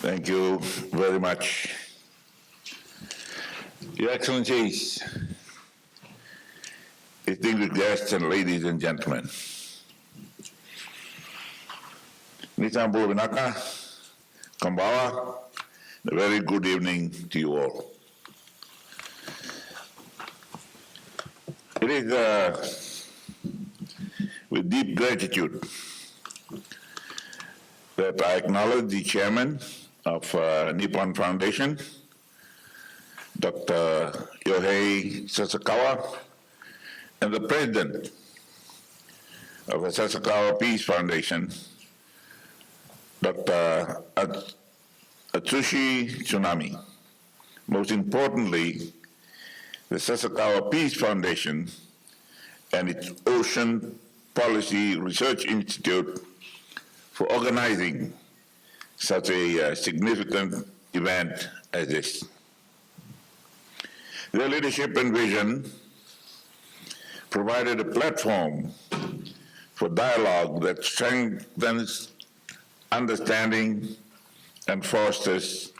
Thank you very much. Your Excellencies, distinguished guests and ladies and gentlemen. Nitam Vinaka, Kambawa, a very good evening to you all. It is with deep gratitude that I acknowledge the chairman of Nippon Foundation, Dr. Yohei Sasakawa, and the president of the Sasakawa Peace Foundation, Dr. Atsushi Tsunami. Most importantly, the Sasakawa Peace Foundation and its Ocean Policy Research Institute for organizing such a significant event as this. Their leadership and vision provided a platform for dialogue that strengthens understanding and fosters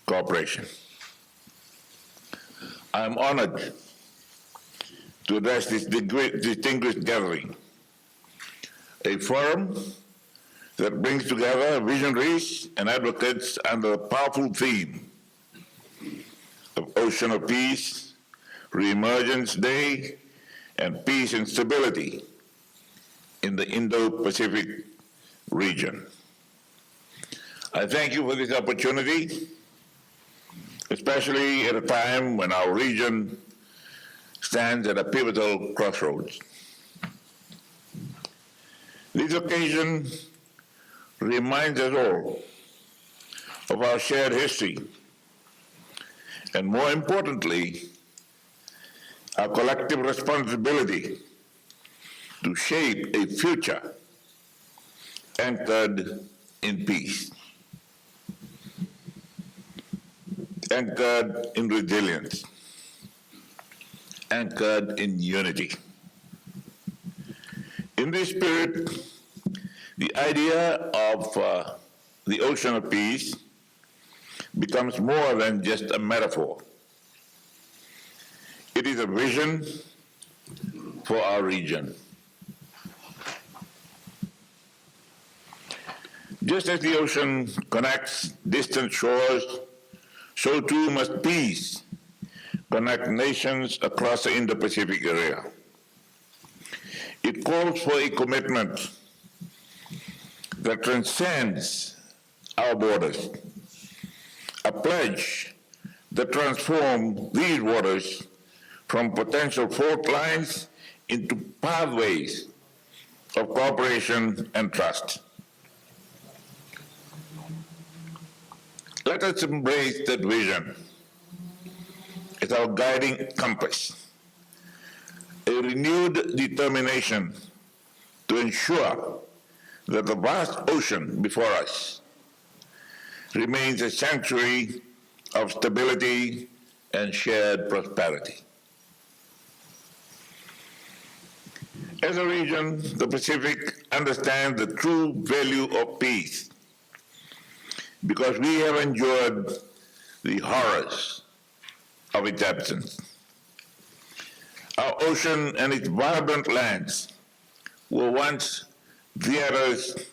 cooperation. I am honored to address this distinguished gathering, a forum that brings together visionaries and advocates under a powerful theme of Ocean of Peace, Re-emergence Day, and peace and stability in the Indo-Pacific region. I thank you for this opportunity, especially at a time when our region stands at a pivotal crossroads. This occasion reminds us all of our shared history, and more importantly, our collective responsibility to shape a future anchored in peace, anchored in resilience, anchored in unity. In this spirit, the idea of the Ocean of Peace becomes more than just a metaphor. It is a vision for our region. Just as the ocean connects distant shores, so too must peace connect nations across the Indo-Pacific area. It calls for a commitment that transcends our borders, a pledge that transforms these waters from potential fault lines into pathways of cooperation and trust. Let us embrace that vision as our guiding compass, a renewed determination to ensure that the vast ocean before us remains a sanctuary of stability and shared prosperity. As a region, the Pacific understands the true value of peace because we have endured the horrors of its absence. Our ocean and its vibrant lands were once theaters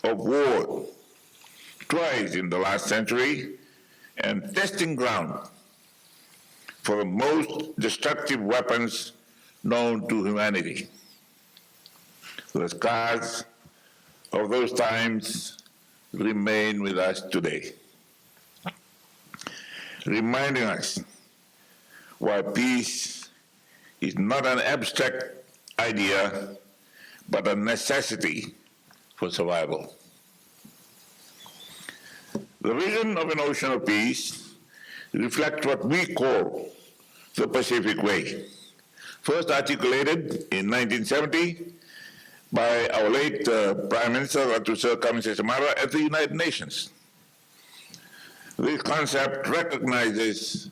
of war, twice in the last century, and testing ground for the most destructive weapons known to humanity. The scars of those times remain with us today, reminding us why peace is not an abstract idea, but a necessity for survival. The vision of an ocean of peace reflects what we call the Pacific Way, first articulated in 1970 by our late Prime Minister, Ratu Sir Kamisesamara, at the United Nations. This concept recognizes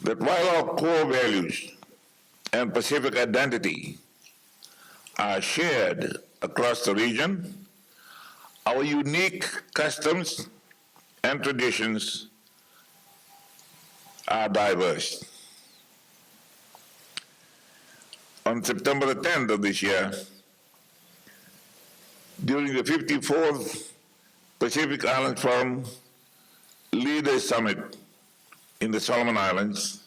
that while our core values and Pacific identity are shared across the region, Our unique customs and traditions are diverse. On September the 10th of this year, during the 54th Pacific Islands Forum Leaders Summit in the Solomon Islands,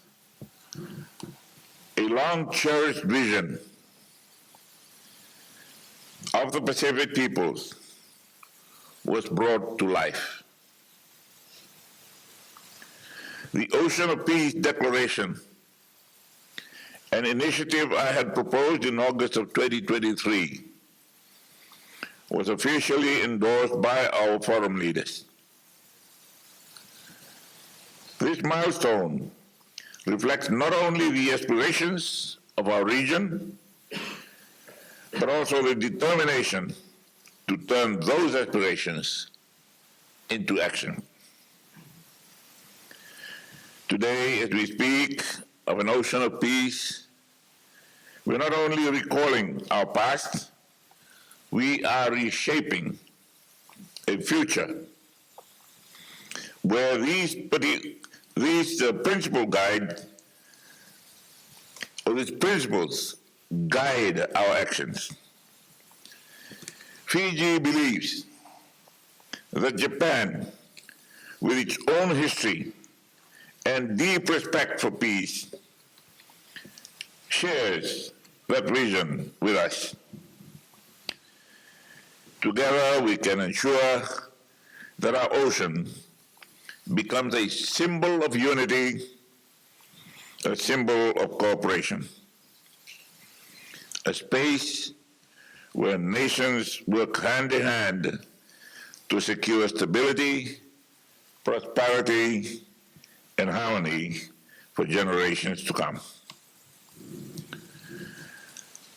a long-cherished vision of the Pacific peoples was brought to life. The Ocean of Peace Declaration, an initiative I had proposed in August of 2023, was officially endorsed by our forum leaders. This milestone reflects not only the aspirations of our region, but also the determination to turn those aspirations into action. Today, as we speak of an ocean of peace, we're not only recalling our past, we are reshaping a future where these principles guide our actions. Fiji believes that Japan, with its own history and deep respect for peace, shares that vision with us. Together, we can ensure that our ocean becomes a symbol of unity, a symbol of cooperation, a space where nations work hand in hand to secure stability, prosperity, and harmony for generations to come.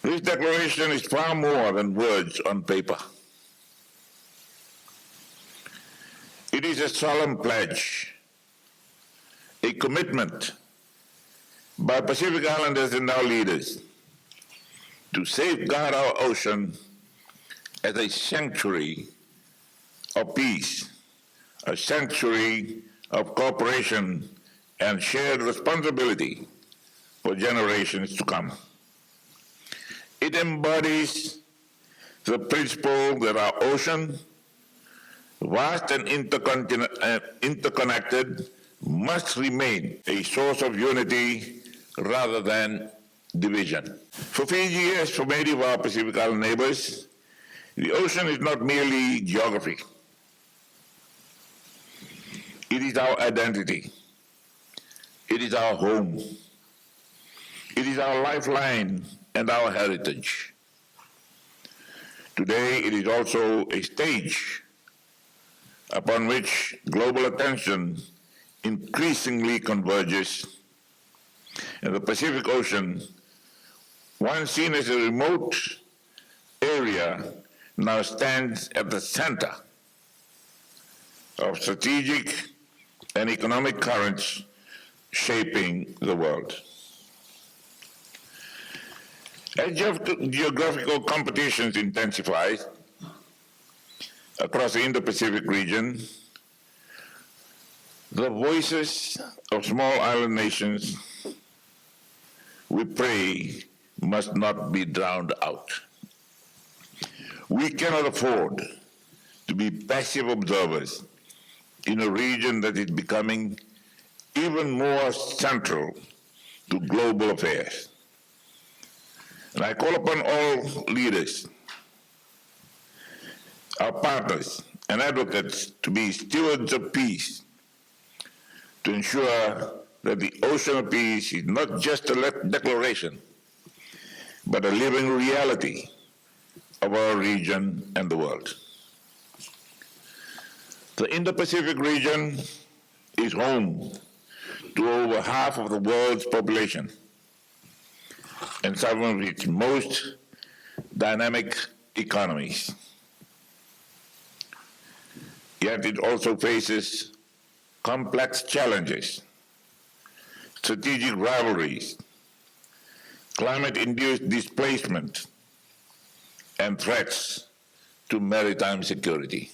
This declaration is far more than words on paper. It is a solemn pledge, a commitment by Pacific Islanders and our leaders to safeguard our ocean as a sanctuary of peace, a sanctuary of cooperation and shared responsibility for generations to come. It embodies the principle that our ocean, vast and interconnected, must remain a source of unity rather than division. For Fiji, as for many of our Pacific Island neighbors, the ocean is not merely geography. It is our identity. It is our home. It is our lifeline and our heritage. Today, it is also a stage upon which global attention increasingly converges, and the Pacific Ocean, once seen as a remote area, now stands at the center of strategic and economic currents shaping the world. As geographical competitions intensify across the Indo-Pacific region, the voices of small island nations, we pray, must not be drowned out. We cannot afford to be passive observers in a region that is becoming even more central to global affairs. And I call upon all leaders, our partners and advocates, to be stewards of peace, to ensure that the ocean of peace is not just a declaration, but a living reality of our region and the world. The Indo-Pacific region is home to over half of the world's population and some of its most dynamic economies. Yet it also faces complex challenges, strategic rivalries, climate-induced displacement, and threats to maritime security.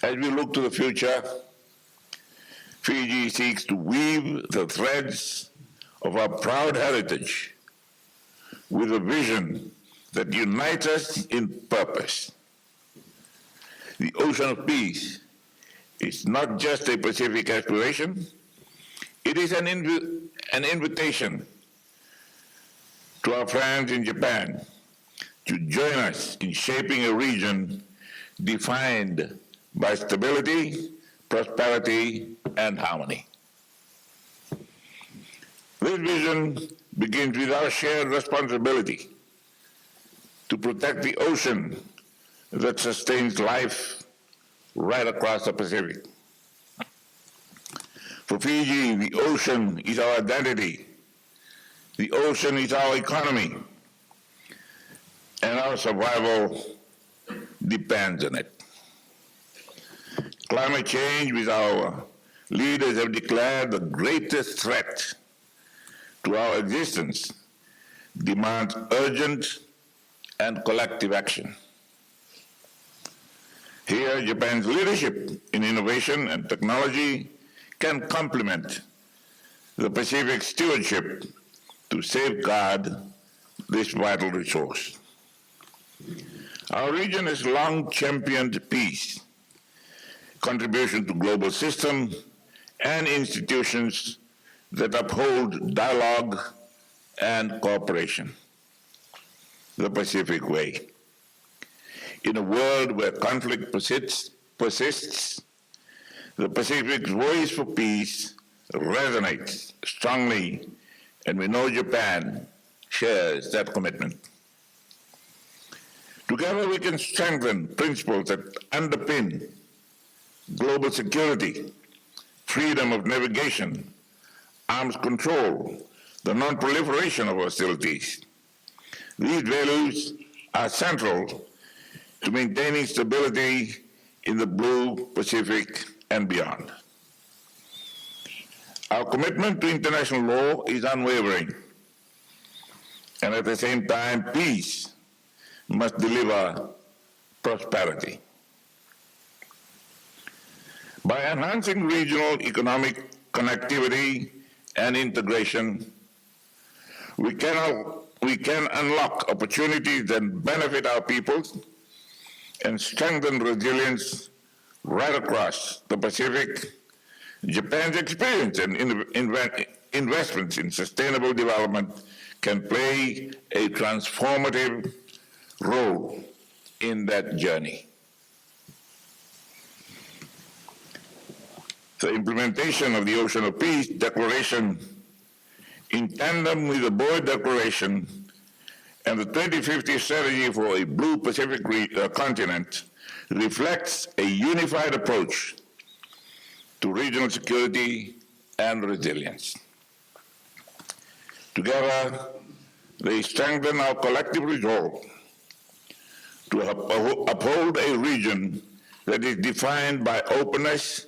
As we look to the future, Fiji seeks to weave the threads of our proud heritage with a vision that unites us in purpose. The ocean of peace is not just a Pacific aspiration, it is an invitation to our friends in Japan to join us in shaping a region defined by stability, prosperity, and harmony. This vision begins with our shared responsibility to protect the ocean that sustains life right across the Pacific. For Fiji, the ocean is our identity. The ocean is our economy, and our survival depends on it. Climate change, which our leaders have declared the greatest threat to our existence, demands urgent and collective action. Here, Japan's leadership in innovation and technology can complement the Pacific stewardship to safeguard this vital resource. Our region has long championed peace, contribution to global systems and institutions that uphold dialogue and cooperation. The Pacific Way. In a world where conflict persists, the Pacific's voice for peace resonates strongly, and we know Japan shares that commitment. Together we can strengthen principles that underpin global security, freedom of navigation, arms control, the non-proliferation of hostilities. These values are central to maintaining stability in the Blue Pacific and beyond. Our commitment to international law is unwavering, and at the same time, peace must deliver prosperity. By enhancing regional economic connectivity and integration, we can unlock opportunities that benefit our peoples and strengthen resilience right across the Pacific. Japan's experience and investments in sustainable development can play a transformative role in that journey. The implementation of the Ocean of Peace Declaration, in tandem with the Board Declaration and the 2050 Strategy for a Blue Pacific Continent, reflects a unified approach to regional security and resilience. Together, they strengthen our collective resolve to uphold a region that is defined by openness,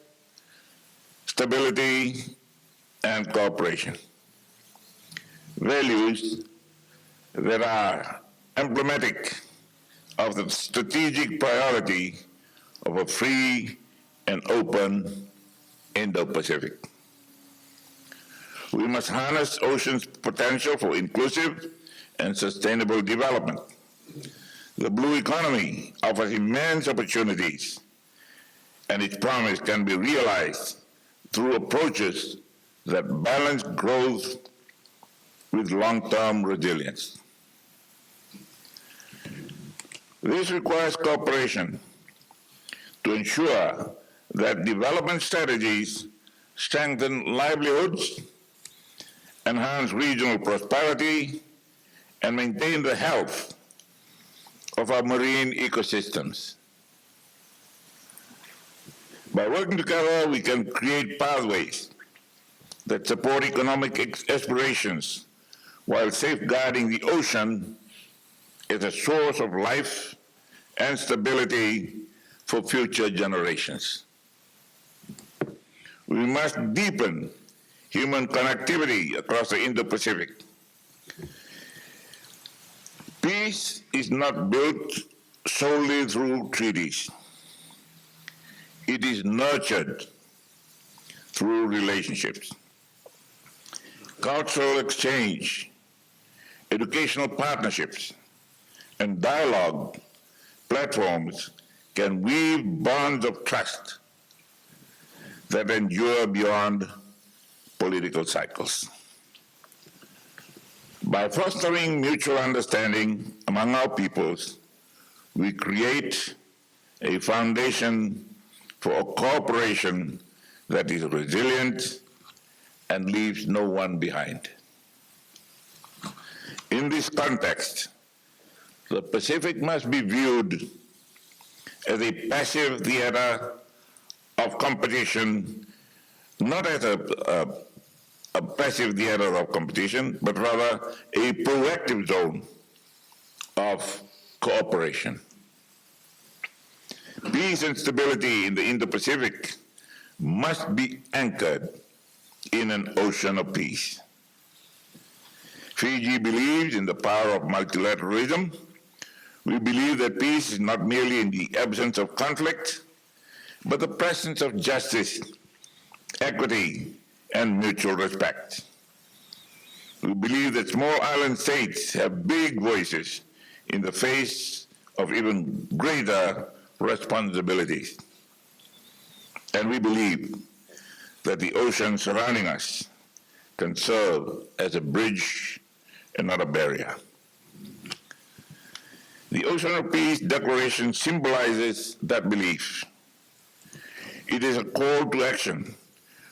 stability, and cooperation. Values that are emblematic of the strategic priority of a free and open Indo-Pacific. We must harness ocean's potential for inclusive and sustainable development. The blue economy offers immense opportunities, and its promise can be realized through approaches that balance growth with long-term resilience. This requires cooperation to ensure that development strategies strengthen livelihoods, enhance regional prosperity, and maintain the health of our marine ecosystems. By working together, we can create pathways that support economic aspirations while safeguarding the ocean as a source of life and stability for future generations. We must deepen human connectivity across the Indo-Pacific. Peace is not built solely through treaties. It is nurtured through relationships. Cultural exchange, educational partnerships, and dialogue platforms can weave bonds of trust that endure beyond political cycles. By fostering mutual understanding among our peoples, we create a foundation for a cooperation that is resilient and leaves no one behind. In this context, the Pacific must be viewed as a passive theater of competition, not as a passive theater of competition, but rather a proactive zone of cooperation. Peace and stability in the Indo-Pacific must be anchored in an ocean of peace. Fiji believes in the power of multilateralism. We believe that peace is not merely in the absence of conflict, but the presence of justice, equity, and mutual respect. We believe that small island states have big voices in the face of even greater responsibilities. And we believe that the ocean surrounding us can serve as a bridge and not a barrier. The Ocean of Peace Declaration symbolizes that belief. It is a call to action,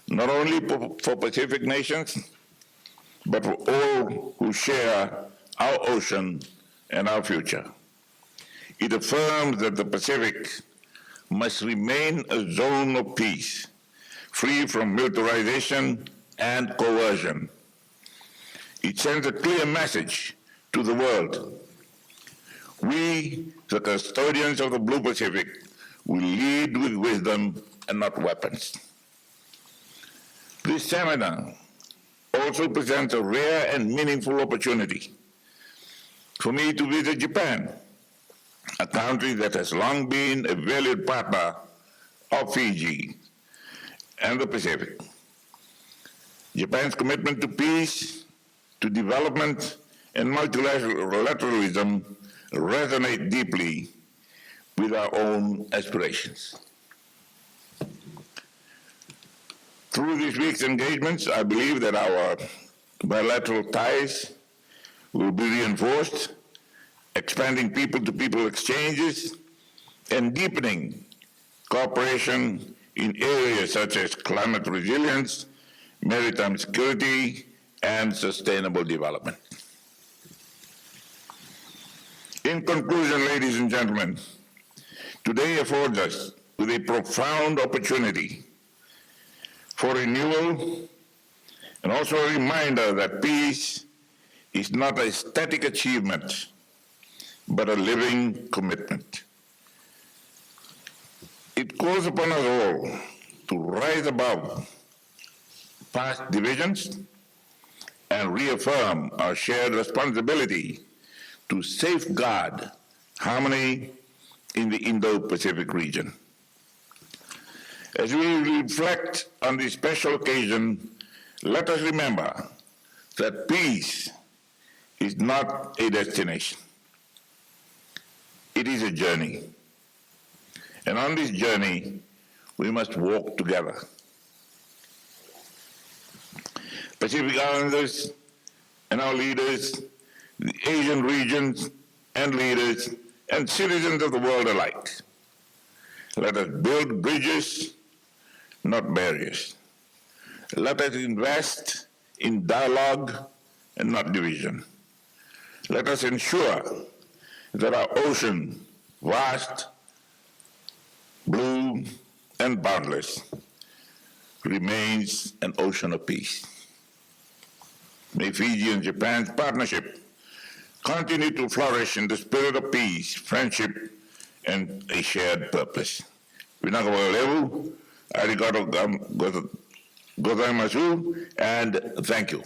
not only for Pacific nations, but for all who share our ocean and our future. It affirms that the Pacific must remain a zone of peace, free from militarization and coercion. It sends a clear message to the world. We, the custodians of the Blue Pacific, will lead with wisdom and not weapons. This seminar also presents a rare and meaningful opportunity for me to visit Japan, a country that has long been a valued partner of Fiji and the Pacific. Japan's commitment to peace, to development, and multilateralism resonate deeply with our own aspirations. Through this week's engagements, I believe that our bilateral ties will be reinforced, expanding people-to-people exchanges, and deepening cooperation in areas such as climate resilience, maritime security, and sustainable development. In conclusion, ladies and gentlemen, today affords us with a profound opportunity for renewal and also a reminder that peace is not a static achievement, but a living commitment. It calls upon us all to rise above past divisions and reaffirm our shared responsibility to safeguard harmony in the Indo-Pacific region. As we reflect on this special occasion, let us remember that peace is not a destination. It is a journey. And on this journey, we must walk together. Pacific Islanders and our leaders, the Asian regions and leaders, and citizens of the world alike. Let us build bridges, not barriers. Let us invest in dialogue and not division. Let us ensure that our ocean, vast, blue, and boundless, remains an ocean of peace. May Fiji and Japan's partnership continue to flourish in the spirit of peace, friendship, and a shared purpose. Arigato gozaimasu, and thank you.